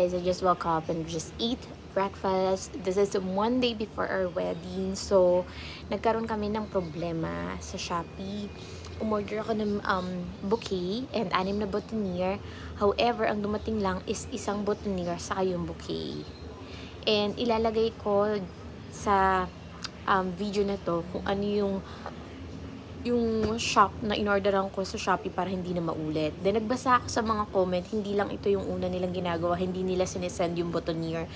guys, I just woke up and just eat breakfast. This is one day before our wedding. So, nagkaroon kami ng problema sa Shopee. Umorder ako ng bouquet and 6 na boutonniere. However, ang dumating lang is isang boutonniere sa yung bouquet. And ilalagay ko sa video na to kung ano yung shop na inorderan ko sa Shopee para hindi na maulit. Then, nagbasa ako sa mga comment, hindi lang ito yung una nilang ginagawa, hindi nila sinesend yung boutonniere.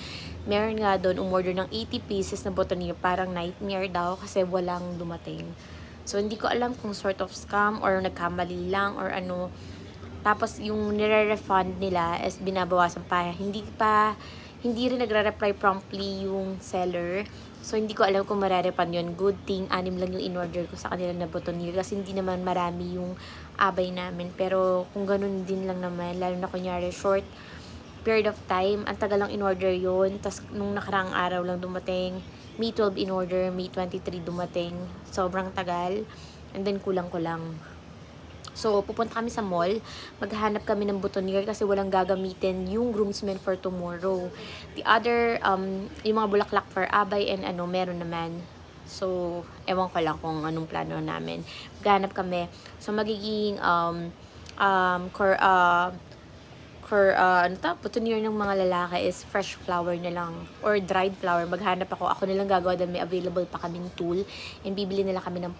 Meron nga doon, umorder ng 80 pieces na boutonniere, parang nightmare daw kasi walang dumating. So, hindi ko alam kung sort of scam or nagkamali lang or ano. Tapos, yung nire-refund nila is binabawasan pa. Hindi rin nagre-reply promptly yung seller. So, hindi ko alam kung marerepand yun. Good thing, 6 lang yung in-order ko sa kanila na boutonniere. Kasi hindi naman marami yung abay namin. Pero, kung ganun din lang naman, lalo na kunyari short period of time, ang tagal lang in-order yun. Tapos, nung nakaraang araw lang dumating, May 12 in-order, May 23 dumating. Sobrang tagal. And then, kulang-kulang. So, pupunta kami sa mall. Maghahanap kami ng boutonniere kasi walang gagamitin yung groomsmen for tomorrow. The other, yung mga bulaklak for abay and ano, meron naman. So, ewan ko lang kung anong plano namin. Maghahanap kami. So, magiging, boutonniere ng mga lalaki is fresh flower na lang or dried flower. Maghanap ako. Ako nilang gagawa dahil may available pa kaming tool and bibili nila kami ng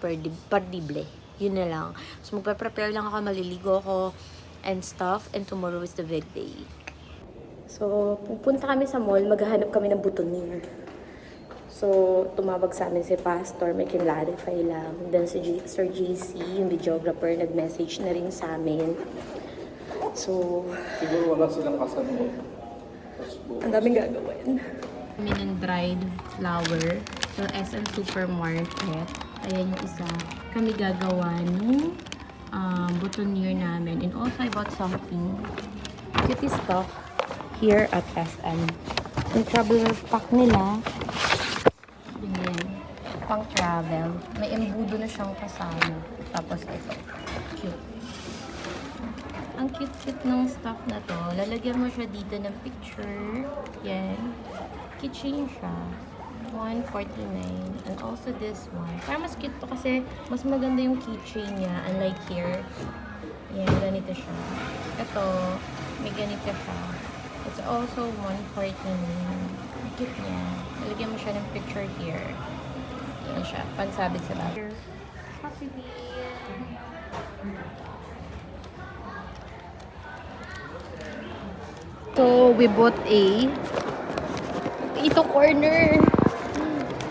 perdible. Yun na lang. So, magpa-prepare lang ako, maliligo ako, and stuff. And tomorrow is the big day. So, pupunta kami sa mall, maghahanap kami ng boutonniere. So, tumawag sa amin si Pastor, may clarify lang. Then, si Sir JC, yung videographer, nag-message na rin sa amin. So, siguro wala silang kasaluhan. ang daming gagawin. Kami ng dried flower. So, SM Supermarket. Ayan yung isa. Kami gagawa ng boutonniere namin. And also, I bought something cutie stuff here at SM. Yung traveler pack nila. Ayan. Pang travel. May embudo na siyang kasama. Tapos ito. Cute. Ang cute-cute ng stuff na to. Lalagyan mo siya dito ng picture. Yan. Keychain siya. 149. And also this one. Parang mas cute to kasi mas maganda yung keychain niya. Unlike here. Yan, ganito siya. Ito, may ganito siya. It's also 149. Ang cute niya. Lalagyan mo siya ng picture here. Yan siya. Pansabit sa bag. Happy Meal. So, we bought ito corner.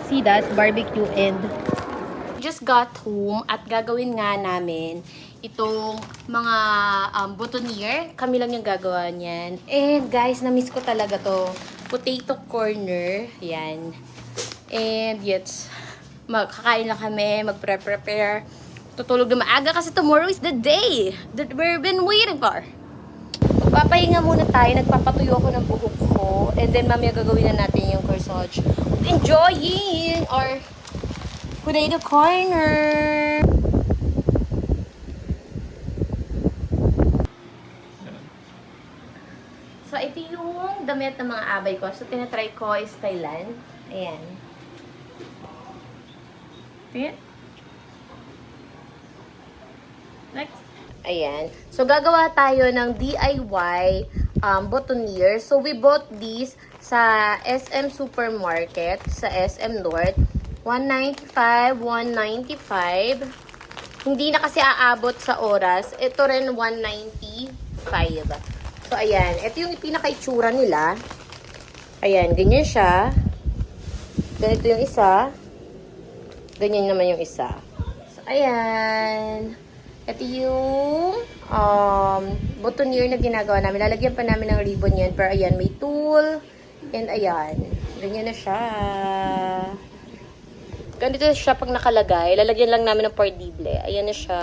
See that? Barbecue and just got home at gagawin nga namin itong mga boutonniere. Kami lang yung gagawa niyan. And guys, na-miss ko talaga to. Potato corner. Yan. And yes, magkakain lang kami, magpre-prepare. Tutulog na maaga kasi tomorrow is the day that we've been waiting for. Magpapahinga muna tayo. Nagpapatuyo ako ng buhok ko. And then mamaya gagawin na natin yung corsage. Enjoying our potato corner. So, ito yung damit ng mga abay ko. So, tinatry ko is Thailand. Ayan. Ayan. Next. Ayan. So, gagawa tayo ng DIY boutonniere. So, we bought these sa SM Supermarket, sa SM North. 195, 195. Hindi na kasi aabot sa oras. Ito rin 195. So, ayan. Ito yung pinaka-itsura nila. Ayan, ganyan siya. Ganito yung isa. Ganyan naman yung isa. So, ayan. Ito yung boutonniere na ginagawa namin. Lalagyan pa namin ng ribbon yan. Pero ayan, may tool. And ayan. Ganyan na siya. Ganito siya pag nakalagay. Lalagyan lang namin ng perdible. Ayan na siya.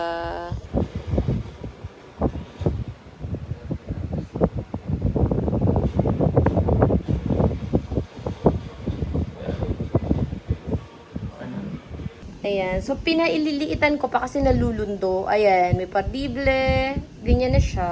Ayan. So, pinaililiitan ko pa kasi nalulundo. Ayan. May perdible. Ganyan na siya.